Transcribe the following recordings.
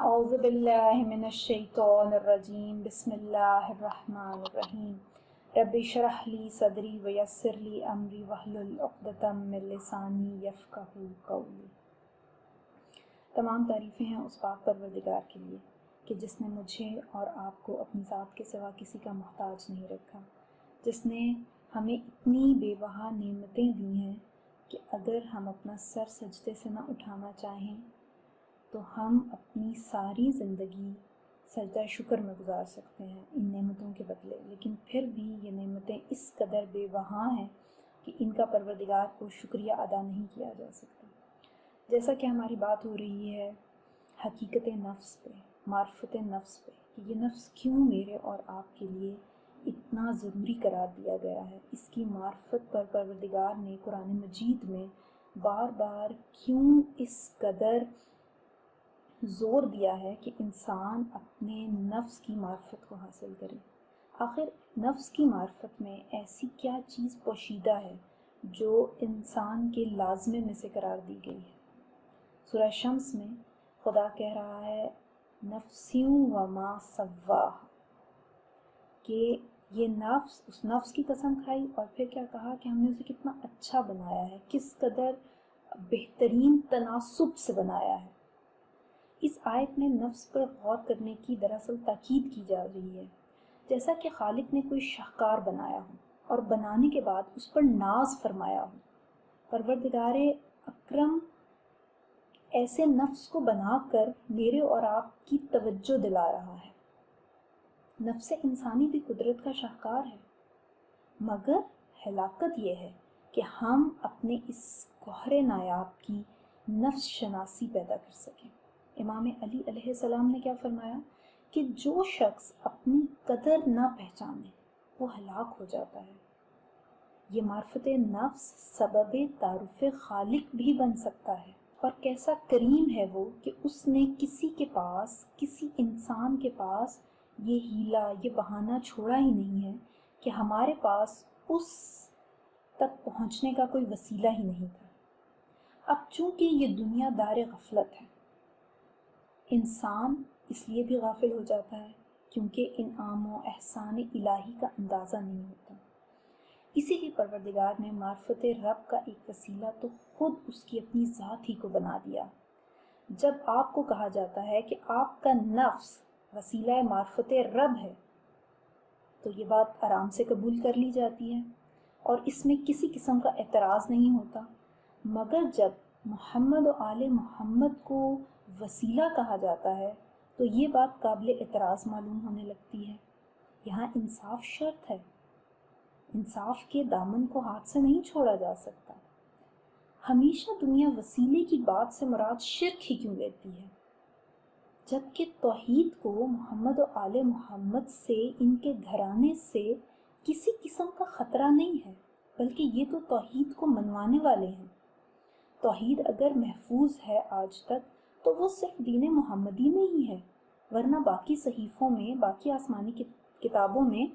اعوذ باللہ من الشیطان الرجیم بسم اللہ الرحمن الرحیم رب اشرح لی صدری ویسر لی امری واحلل عقدۃ من لسانی یفقہوا قولی۔ تمام تعریفیں ہیں اس پاک پروردگار کے لیے کہ جس نے مجھے اور آپ کو اپنی ذات کے سوا کسی کا محتاج نہیں رکھا، جس نے ہمیں اتنی بے بہا نعمتیں دی ہیں کہ اگر ہم اپنا سر سجدے سے نہ اٹھانا چاہیں تو ہم اپنی ساری زندگی سجدہ شکر میں گزار سکتے ہیں ان نعمتوں کے بدلے، لیکن پھر بھی یہ نعمتیں اس قدر بے بہا ہیں کہ ان کا پروردگار کو شکریہ ادا نہیں کیا جا سکتا۔ جیسا کہ ہماری بات ہو رہی ہے حقیقت نفس پہ، معرفت نفس پہ، کہ یہ نفس کیوں میرے اور آپ کے لیے اتنا ضروری قرار دیا گیا ہے، اس کی معرفت پر پروردگار نے قرآن مجید میں بار بار کیوں اس قدر زور دیا ہے کہ انسان اپنے نفس کی معرفت کو حاصل کرے۔ آخر نفس کی معرفت میں ایسی کیا چیز پوشیدہ ہے جو انسان کے لازمے میں سے قرار دی گئی ہے۔ سورہ شمس میں خدا کہہ رہا ہے نفسیوں وما سواہا، کہ یہ نفس، اس نفس کی قسم کھائی اور پھر کیا کہا کہ ہم نے اسے کتنا اچھا بنایا ہے، کس قدر بہترین تناسب سے بنایا ہے۔ اس آیت میں نفس پر غور کرنے کی دراصل تاکید کی جا رہی ہے، جیسا کہ خالق نے کوئی شاہکار بنایا ہو اور بنانے کے بعد اس پر ناز فرمایا ہو۔ پروردگار اکرم ایسے نفس کو بنا کر میرے اور آپ کی توجہ دلا رہا ہے۔ نفس انسانی بھی قدرت کا شاہکار ہے، مگر ہلاکت یہ ہے کہ ہم اپنے اس گوہر نایاب کی نفس شناسی پیدا کر سکیں۔ امام علی علیہ السلام نے کیا فرمایا کہ جو شخص اپنی قدر نہ پہچانے وہ ہلاک ہو جاتا ہے۔ یہ معرفت نفس سبب تعارف خالق بھی بن سکتا ہے، اور کیسا کریم ہے وہ کہ اس نے کسی کے پاس، کسی انسان کے پاس یہ ہیلا، یہ بہانہ چھوڑا ہی نہیں ہے کہ ہمارے پاس اس تک پہنچنے کا کوئی وسیلہ ہی نہیں تھا۔ اب چونکہ یہ دنیا دار غفلت ہے، انسان اس لیے بھی غافل ہو جاتا ہے کیونکہ انعام و احسان الہی کا اندازہ نہیں ہوتا۔ اسی لیے پروردگار نے معرفت رب کا ایک وسیلہ تو خود اس کی اپنی ذات ہی کو بنا دیا۔ جب آپ کو کہا جاتا ہے کہ آپ کا نفس وسیلہ معرفت رب ہے تو یہ بات آرام سے قبول کر لی جاتی ہے اور اس میں کسی قسم کا اعتراض نہیں ہوتا۔ مگر جب محمد و آل محمد کو وسیلہ کہا جاتا ہے تو یہ بات قابل اعتراض معلوم ہونے لگتی ہے۔ یہاں انصاف شرط ہے، انصاف کے دامن کو ہاتھ سے نہیں چھوڑا جا سکتا۔ ہمیشہ دنیا وسیلے کی بات سے مراد شرک ہی کیوں لیتی ہے، جبکہ توحید کو محمد و آل محمد سے، ان کے گھرانے سے کسی قسم کا خطرہ نہیں ہے، بلکہ یہ تو توحید کو منوانے والے ہیں۔ توحید اگر محفوظ ہے آج تک تو وہ صرف دین محمدی میں ہی ہے، ورنہ باقی صحیفوں میں، باقی آسمانی کتابوں میں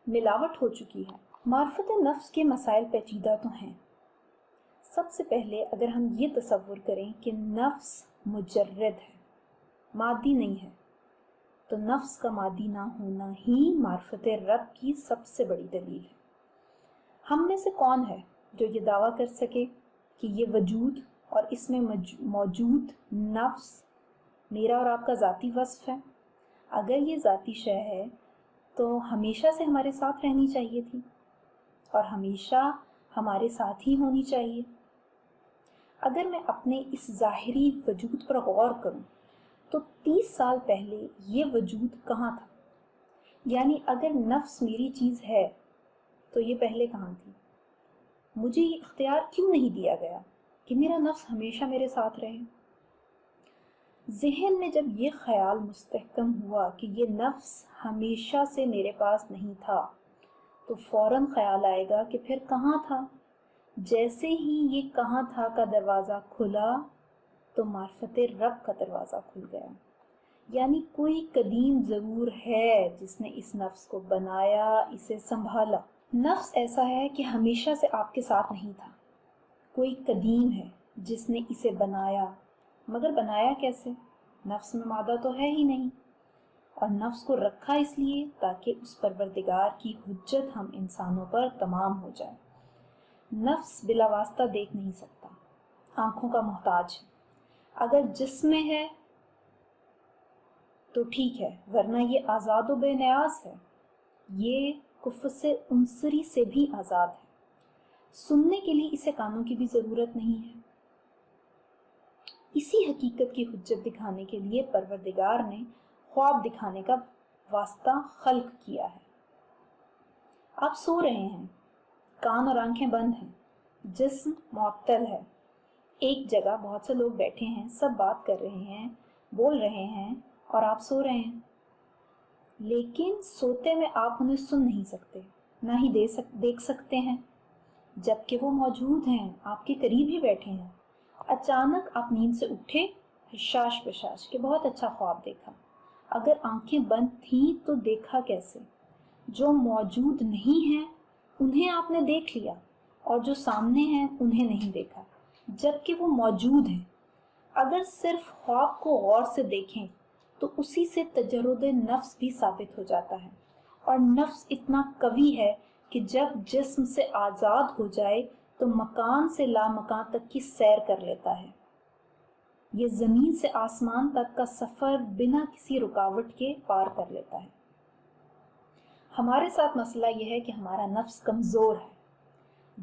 ملاوٹ ہو چکی ہے۔ معرفت نفس کے مسائل پیچیدہ تو ہیں۔ سب سے پہلے اگر ہم یہ تصور کریں کہ نفس مجرد ہے، مادی نہیں ہے، تو نفس کا مادی نہ ہونا ہی معرفت رب کی سب سے بڑی دلیل ہے۔ ہم میں سے کون ہے جو یہ دعویٰ کر سکے کہ یہ وجود اور اس میں موجود نفس میرا اور آپ کا ذاتی وصف ہے؟ اگر یہ ذاتی شے ہے تو ہمیشہ سے ہمارے ساتھ رہنی چاہیے تھی اور ہمیشہ ہمارے ساتھ ہی ہونی چاہیے۔ اگر میں اپنے اس ظاہری وجود پر غور کروں تو 30 سال پہلے یہ وجود کہاں تھا؟ یعنی اگر نفس میری چیز ہے تو یہ پہلے کہاں تھی؟ مجھے یہ اختیار کیوں نہیں دیا گیا کہ میرا نفس ہمیشہ میرے ساتھ رہے؟ ذہن میں جب یہ خیال مستحکم ہوا کہ یہ نفس ہمیشہ سے میرے پاس نہیں تھا تو فوراً خیال آئے گا کہ پھر کہاں تھا۔ جیسے ہی یہ کہاں تھا کا دروازہ کھلا تو معرفت رب کا دروازہ کھل گیا، یعنی کوئی قدیم ضرور ہے جس نے اس نفس کو بنایا، اسے سنبھالا۔ نفس ایسا ہے کہ ہمیشہ سے آپ کے ساتھ نہیں تھا، کوئی قدیم ہے جس نے اسے بنایا، مگر بنایا کیسے؟ نفس میں مادہ تو ہے ہی نہیں، اور نفس کو رکھا اس لیے تاکہ اس پروردگار کی حجت ہم انسانوں پر تمام ہو جائے۔ نفس بلا واسطہ دیکھ نہیں سکتا، آنکھوں کا محتاج ہے۔ اگر جسم میں ہے تو ٹھیک ہے، ورنہ یہ آزاد و بے نیاز ہے، یہ کفر سے عنصری سے بھی آزاد ہے۔ سننے کے لیے اسے کانوں کی بھی ضرورت نہیں ہے۔ اسی حقیقت کی حجت دکھانے کے لیے پروردگار نے خواب دکھانے کا واسطہ خلق کیا ہے۔ آپ سو رہے ہیں، کان اور آنکھیں بند ہیں، جسم معطل ہے، ایک جگہ بہت سے لوگ بیٹھے ہیں، سب بات کر رہے ہیں، بول رہے ہیں، اور آپ سو رہے ہیں، لیکن سوتے میں آپ انہیں سن نہیں سکتے، نہ ہی دیکھ سکتے ہیں، جبکہ وہ موجود ہیں، آپ کے قریب ہی بیٹھے ہیں۔ اچانک آپ نیند سے اٹھے، حشاش بشاش کہ بہت اچھا خواب دیکھا۔ اگر آنکھیں بند تھیں تو دیکھا کیسے؟ جو موجود نہیں ہیں انہیں آپ نے دیکھ لیا، اور جو سامنے ہیں انہیں نہیں دیکھا، جبکہ وہ موجود ہیں۔ اگر صرف خواب کو غور سے دیکھیں تو اسی سے تجرد نفس بھی ثابت ہو جاتا ہے، اور نفس اتنا قوی ہے کہ جب جسم سے آزاد ہو جائے تو مکان سے لامکان تک کی سیر کر لیتا ہے۔ یہ زمین سے آسمان تک کا سفر بنا کسی رکاوٹ کے پار کر لیتا ہے۔ ہمارے ساتھ مسئلہ یہ ہے کہ ہمارا نفس کمزور ہے۔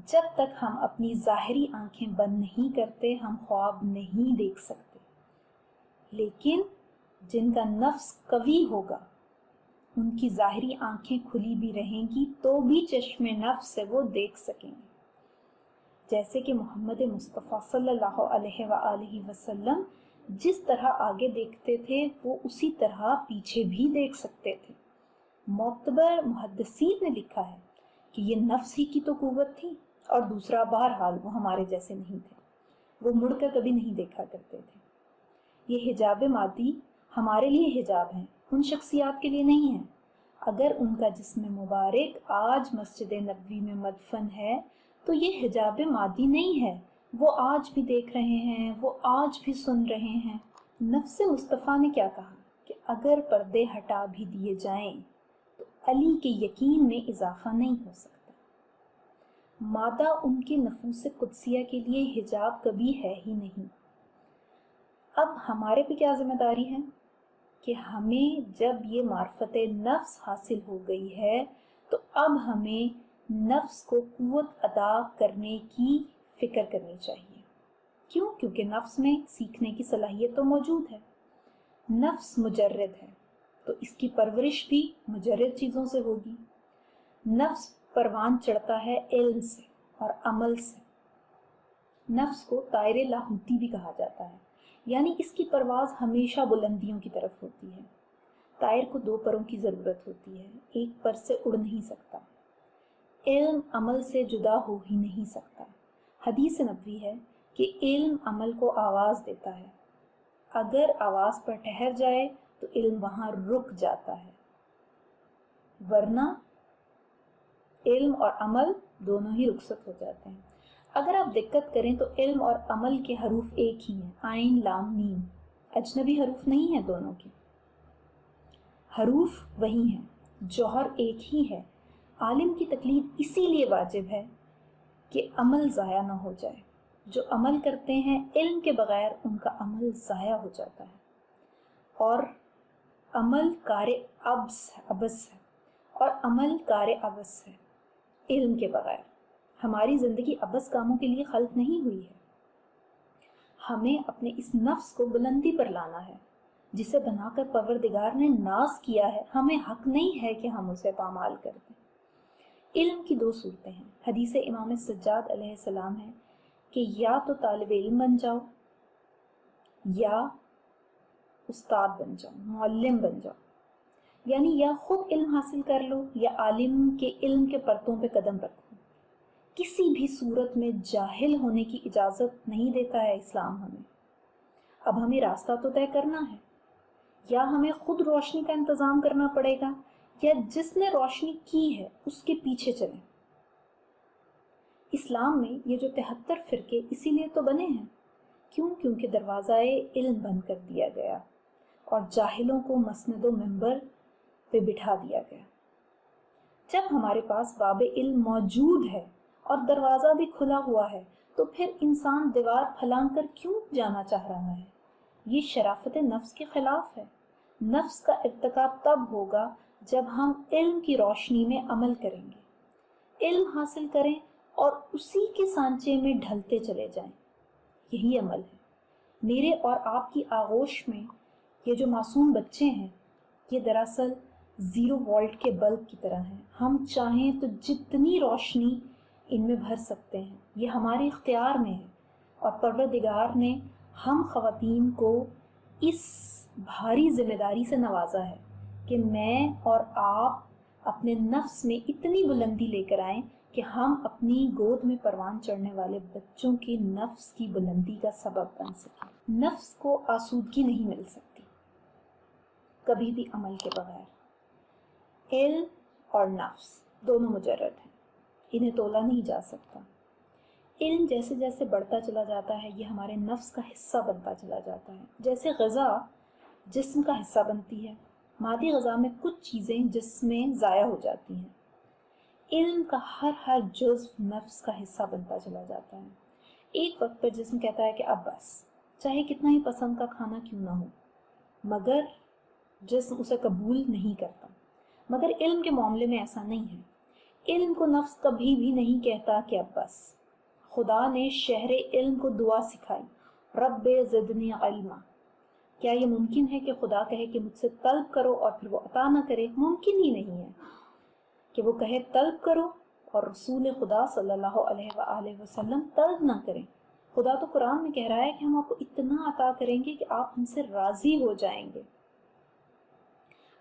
جب تک ہم اپنی ظاہری آنکھیں بند نہیں کرتے ہم خواب نہیں دیکھ سکتے، لیکن جن کا نفس قوی ہوگا ان کی ظاہری آنکھیں کھلی بھی رہیں گی تو بھی چشم نفس سے وہ دیکھ سکیں گے۔ جیسے کہ محمد مصطفیٰ صلی اللہ علیہ وآلہ وسلم جس طرح آگے دیکھتے تھے وہ اسی طرح پیچھے بھی دیکھ سکتے تھے۔ معتبر محدثین نے لکھا ہے کہ یہ نفس ہی کی تو قوت تھی، اور دوسرا بہرحال وہ ہمارے جیسے نہیں تھے، وہ مڑ کر کبھی نہیں دیکھا کرتے تھے۔ یہ حجاب مادی ہمارے لیے حجاب ہیں، ان شخصیات کے لیے نہیں ہیں۔ اگر ان کا جسم مبارک آج مسجد نبوی میں مدفن ہے تو یہ حجاب مادی نہیں ہے، وہ آج بھی دیکھ رہے ہیں، وہ آج بھی سن رہے ہیں۔ نفس مصطفیٰ نے کیا کہا کہ اگر پردے ہٹا بھی دیے جائیں تو علی کے یقین میں اضافہ نہیں ہو سکتا۔ مادہ ان کے نفوس قدسیہ کے لیے حجاب کبھی ہے ہی نہیں۔ اب ہمارے پہ کیا ذمہ داری ہے کہ ہمیں جب یہ معرفت نفس حاصل ہو گئی ہے تو اب ہمیں نفس کو قوت عطا کرنے کی فکر کرنی چاہیے۔ کیوں؟ کیونکہ نفس میں سیکھنے کی صلاحیت تو موجود ہے۔ نفس مجرد ہے تو اس کی پرورش بھی مجرد چیزوں سے ہوگی۔ نفس پروان چڑھتا ہے علم سے اور عمل سے۔ نفس کو طائر لاہوتی بھی کہا جاتا ہے، یعنی اس کی پرواز ہمیشہ بلندیوں کی طرف ہوتی ہے۔ طائر کو دو پروں کی ضرورت ہوتی ہے، ایک پر سے اڑ نہیں سکتا۔ علم عمل سے جدا ہو ہی نہیں سکتا۔ حدیث نبوی ہے کہ علم عمل کو آواز دیتا ہے، اگر آواز پر ٹھہر جائے تو علم وہاں رک جاتا ہے، ورنہ علم اور عمل دونوں ہی رخصت ہو جاتے ہیں۔ اگر آپ دقت کریں تو علم اور عمل کے حروف ایک ہی ہیں، عین لام میم، اجنبی حروف نہیں ہیں دونوں کے، حروف وہی ہیں، جوہر ایک ہی ہے۔ عالم کی تقلید اسی لیے واجب ہے کہ عمل ضائع نہ ہو جائے۔ جو عمل کرتے ہیں علم کے بغیر ان کا عمل ضائع ہو جاتا ہے، اور عمل کار عبث ہے، اور عمل کار عبث ہے علم کے بغیر۔ ہماری زندگی عبث کاموں کے لیے خلق نہیں ہوئی ہے۔ ہمیں اپنے اس نفس کو بلندی پر لانا ہے جسے بنا کر پروردگار نے ناز کیا ہے۔ ہمیں حق نہیں ہے کہ ہم اسے پامال کر دیں۔ علم کی دو صورتیں ہیں۔ حدیث امام سجاد علیہ السلام ہے کہ یا تو طالب علم بن جاؤ یا استاد بن جاؤ، معلم بن جاؤ، یعنی یا خود علم حاصل کر لو یا عالم کے علم کے پرتوں پہ قدم رکھو۔ کسی بھی صورت میں جاہل ہونے کی اجازت نہیں دیتا ہے اسلام ہمیں۔ اب ہمیں راستہ تو طے کرنا ہے، یا ہمیں خود روشنی کا انتظام کرنا پڑے گا یا جس نے روشنی کی ہے اس کے پیچھے چلیں۔ اسلام میں یہ جو 73 فرقے اسی لیے تو بنے ہیں، کیونکہ دروازہ علم بند کر دیا گیا، اور جاہلوں کو مسند و منبر پہ بٹھا دیا گیا۔ جب ہمارے پاس باب علم موجود ہے اور دروازہ بھی کھلا ہوا ہے تو پھر انسان دیوار پھلانگ کر کیوں جانا چاہ رہا ہے؟ یہ شرافت نفس کے خلاف ہے۔ نفس کا ارتکاب تب ہوگا جب ہم علم کی روشنی میں عمل کریں گے، علم حاصل کریں اور اسی کے سانچے میں ڈھلتے چلے جائیں۔ یہی عمل ہے۔ میرے اور آپ کی آغوش میں یہ جو معصوم بچے ہیں، یہ دراصل 0 وولٹ کے بلب کی طرح ہیں۔ ہم چاہیں تو جتنی روشنی ان میں بھر سکتے ہیں، یہ ہمارے اختیار میں ہے، اور پروردگار نے ہم خواتین کو اس بھاری ذمہ داری سے نوازا ہے کہ میں اور آپ اپنے نفس میں اتنی بلندی لے کر آئیں کہ ہم اپنی گود میں پروان چڑھنے والے بچوں کے نفس کی بلندی کا سبب بن سکیں۔ نفس کو آسودگی نہیں مل سکتی کبھی بھی عمل کے بغیر۔ علم اور نفس دونوں مجرد ہیں، انہیں تولا نہیں جا سکتا۔ علم جیسے جیسے بڑھتا چلا جاتا ہے، یہ ہمارے نفس کا حصہ بنتا چلا جاتا ہے۔ جیسے غذا جسم کا حصہ بنتی ہے، مادی غذا میں کچھ چیزیں جسم میں ضائع ہو جاتی ہیں، علم کا ہر جزو نفس کا حصہ بنتا چلا جاتا ہے۔ ایک وقت پر جسم کہتا ہے کہ اب بس، چاہے کتنا ہی پسند کا کھانا کیوں نہ ہو، مگر جسم اسے قبول نہیں کرتا۔ مگر علم کے معاملے میں ایسا نہیں ہے۔ علم کو نفس کبھی بھی نہیں کہتا کہ اب بس۔ خدا نے شہر علم کو دعا سکھائی، رب زدنی علما۔ کیا یہ ممکن ہے کہ خدا کہے کہ مجھ سے طلب کرو اور پھر وہ عطا نہ کرے؟ ممکن ہی نہیں ہے کہ وہ کہے طلب کرو اور رسول خدا صلی اللہ علیہ وآلہ وسلم طلب نہ کریں۔ خدا تو قرآن میں کہہ رہا ہے کہ ہم آپ کو اتنا عطا کریں گے کہ آپ ہم سے راضی ہو جائیں گے۔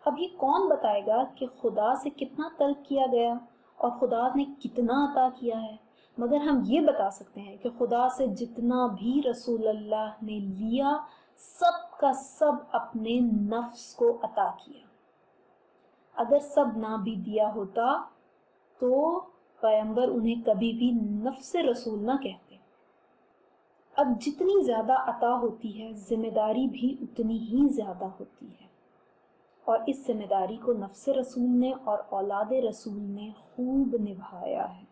اب یہ کون بتائے گا کہ خدا سے کتنا طلب کیا گیا اور خدا نے کتنا عطا کیا ہے؟ مگر ہم یہ بتا سکتے ہیں کہ خدا سے جتنا بھی رسول اللہ نے لیا، سب کا سب اپنے نفس کو عطا کیا۔ اگر سب نہ بھی دیا ہوتا تو پیغمبر انہیں کبھی بھی نفس رسول نہ کہتے۔ اب جتنی زیادہ عطا ہوتی ہے، ذمہ داری بھی اتنی ہی زیادہ ہوتی ہے، اور اس ذمہ داری کو نفس رسول نے اور اولاد رسول نے خوب نبھایا ہے۔